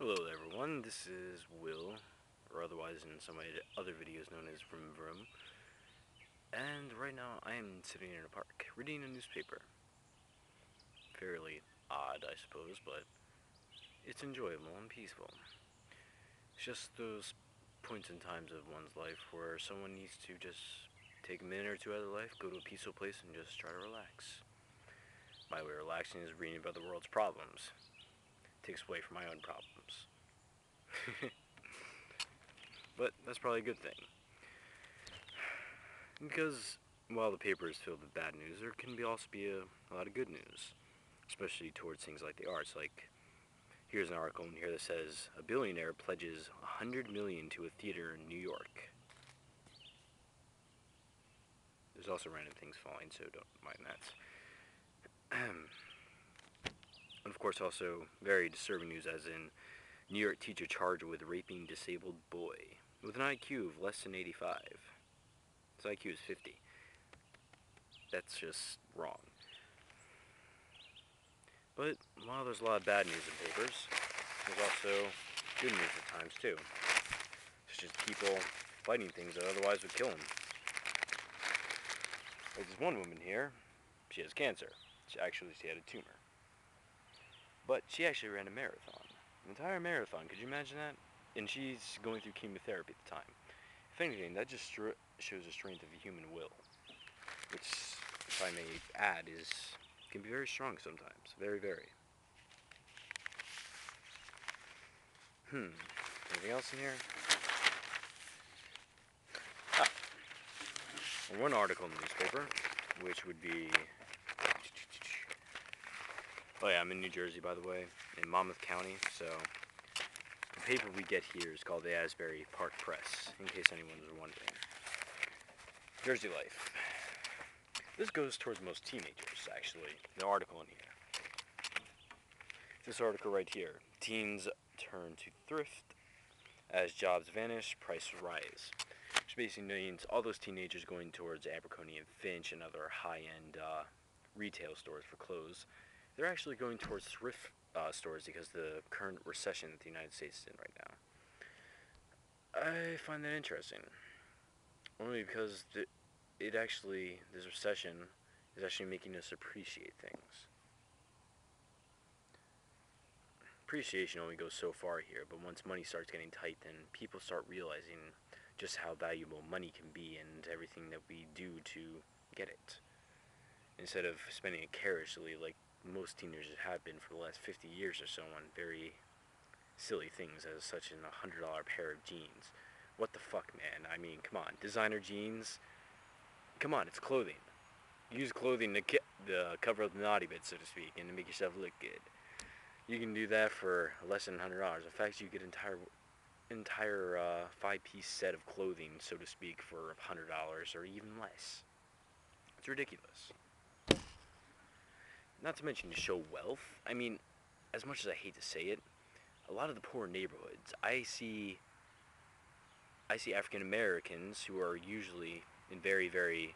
Hello everyone, this is Will, or otherwise in some other videos known as Vroom, and right now I am sitting in a park, reading a newspaper. Fairly odd, I suppose, but it's enjoyable and peaceful. It's just those points in times of one's life where someone needs to just take a minute or two out of their life, go to a peaceful place, and just try to relax. My way of relaxing is reading about the world's problems. It takes away from my own problems. But that's probably a good thing. Because while the paper is filled with bad news, there can also be a lot of good news, especially towards things like the arts. Like, here's an article in here that says a billionaire pledges $100 million to a theater in New York. There's also random things falling, so don't mind that. And of course, also very disturbing news, as in New York teacher charged with raping disabled boy with an IQ of less than 85. His IQ is 50. That's just wrong. But while there's a lot of bad news in papers, there's also good news at times too. It's just people fighting things that otherwise would kill them. Like this one woman here, she has cancer. She had a tumor. But she actually ran a marathon. An entire marathon, could you imagine that? And she's going through chemotherapy at the time. If anything, that just shows the strength of the human will. Which, if I may add, can be very strong sometimes. Very, very. Anything else in here? One article in the newspaper, which would be... Oh yeah, I'm in New Jersey, by the way, in Monmouth County, so... The paper we get here is called the Asbury Park Press, in case anyone was wondering. Jersey life. This goes towards most teenagers, actually, the article in here. This article right here. Teens turn to thrift as jobs vanish, prices rise. Which basically means all those teenagers going towards Abercrombie and Finch and other high-end retail stores for clothes, they're actually going towards thrift stores because of the current recession that the United States is in right now. I find that interesting. Only because this recession is actually making us appreciate things. Appreciation only goes so far here, but once money starts getting tight, then people start realizing just how valuable money can be and everything that we do to get it. Instead of spending it carelessly like most teenagers have been for the last 50 years or so on very silly things as such as a $100 pair of jeans. What the fuck, man? I mean, come on. Designer jeans? Come on, it's clothing. Use clothing to cover up the naughty bits, so to speak, and to make yourself look good. You can do that for less than $100. In fact, you get entire 5-piece set of clothing, so to speak, for $100 or even less. It's ridiculous. Not to mention to show wealth. I mean, as much as I hate to say it, a lot of the poor neighborhoods, I see African Americans who are usually in very, very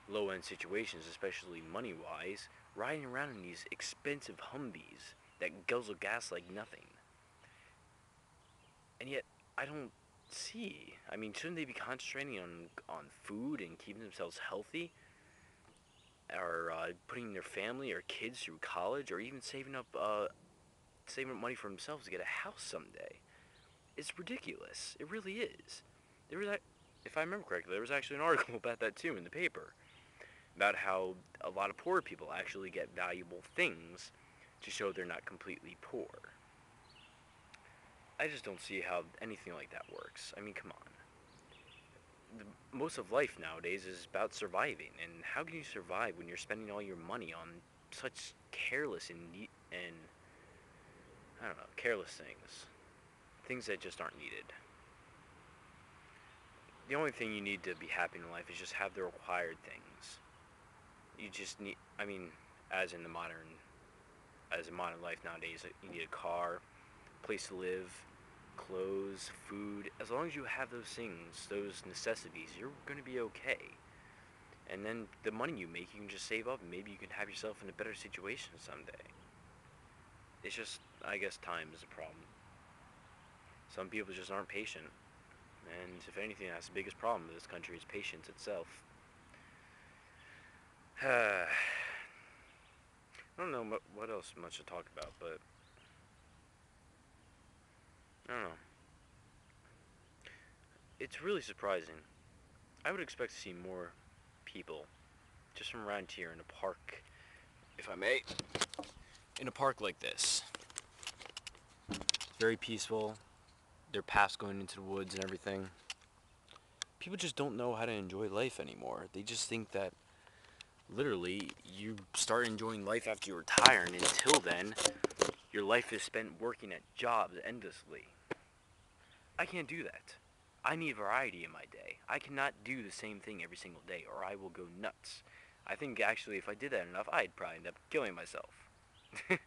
low-end situations, especially money-wise, riding around in these expensive Humvees that guzzle gas like nothing. And yet, I don't see. I mean, shouldn't they be concentrating on food and keeping themselves healthy? Or putting their family or kids through college, or even saving up money for themselves to get a house someday? It's ridiculous. It really is. If I remember correctly, there was actually an article about that too in the paper, about how a lot of poor people actually get valuable things to show they're not completely poor. I just don't see how anything like that works. I mean, come on. Most of life nowadays is about surviving, and how can you survive when you're spending all your money on such careless and I don't know, careless things that just aren't needed. The only thing you need to be happy in life is just have the required things. You just need, I mean, as in modern life nowadays, you need a car, place to live, clothes, food. As long as you have those things, those necessities, you're going to be okay. And then the money you make, you can just save up, and maybe you can have yourself in a better situation someday. It's just, I guess time is a problem. Some people just aren't patient. And if anything, that's the biggest problem with this country is patience itself. I don't know what else much to talk about, but I don't know. It's really surprising. I would expect to see more people just from around here in a park, if I may. In a park like this. It's very peaceful. There are paths going into the woods and everything. People just don't know how to enjoy life anymore. They just think that literally you start enjoying life after you retire, and until then, your life is spent working at jobs endlessly. I can't do that. I need variety in my day. I cannot do the same thing every single day, or I will go nuts. I think actually if I did that enough, I'd probably end up killing myself. It's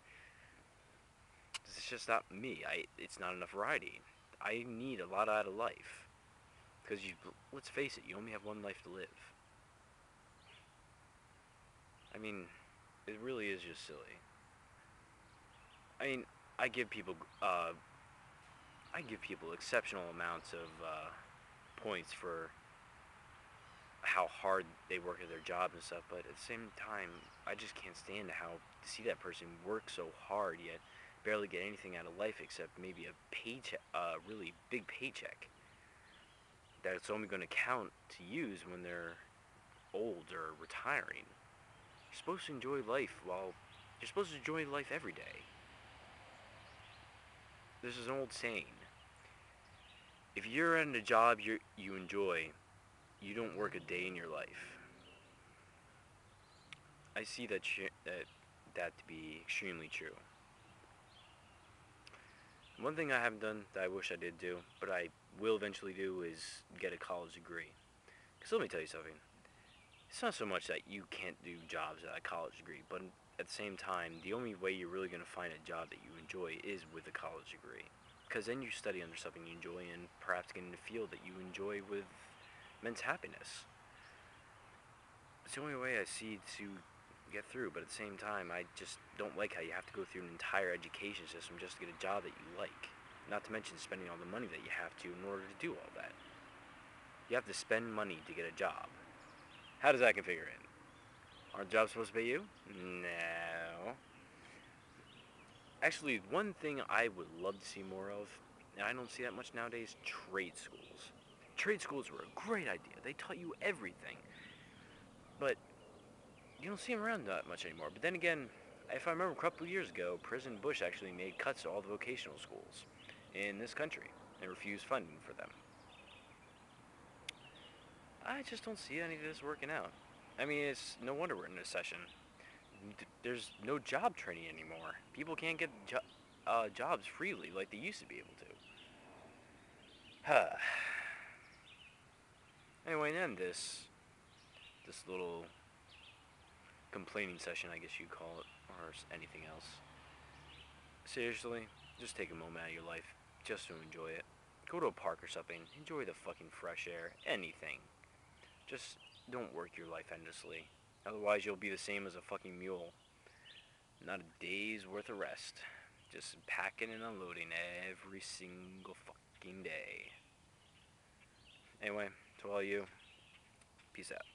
just not me. It's not enough variety. I need a lot out of life. Because let's face it, you only have one life to live. I mean, it really is just silly. I mean, I give people, exceptional amounts of points for how hard they work at their job and stuff, but at the same time, I just can't stand to see that person work so hard yet barely get anything out of life except maybe a paycheck, really big paycheck that it's only going to count to use when they're old or retiring. You're supposed to enjoy life you're supposed to enjoy life every day. This is an old saying. If you're in a job you enjoy, you don't work a day in your life. I see that to be extremely true. One thing I haven't done that I wish I did do, but I will eventually do, is get a college degree. Because let me tell you something. It's not so much that you can't do jobs at a college degree, but at the same time, the only way you're really going to find a job that you enjoy is with a college degree. Because then you study under something you enjoy and perhaps get in a field that you enjoy with immense happiness. It's the only way I see to get through, but at the same time, I just don't like how you have to go through an entire education system just to get a job that you like. Not to mention spending all the money that you have to in order to do all that. You have to spend money to get a job. How does that configure in? Aren't jobs supposed to pay you? No. Actually, one thing I would love to see more of, and I don't see that much nowadays, trade schools. Trade schools were a great idea. They taught you everything. But you don't see them around that much anymore. But then again, if I remember a couple of years ago, President Bush actually made cuts to all the vocational schools in this country and refused funding for them. I just don't see any of this working out. I mean, it's no wonder we're in a recession. There's no job training anymore. People can't get jobs freely like they used to be able to. Anyway, and end this little complaining session, I guess you'd call it, or anything else. Seriously, just take a moment out of your life just to enjoy it. Go to a park or something. Enjoy the fucking fresh air. Anything. Just don't work your life endlessly. Otherwise, you'll be the same as a fucking mule. Not a day's worth of rest. Just packing and unloading every single fucking day. Anyway, to all you, peace out.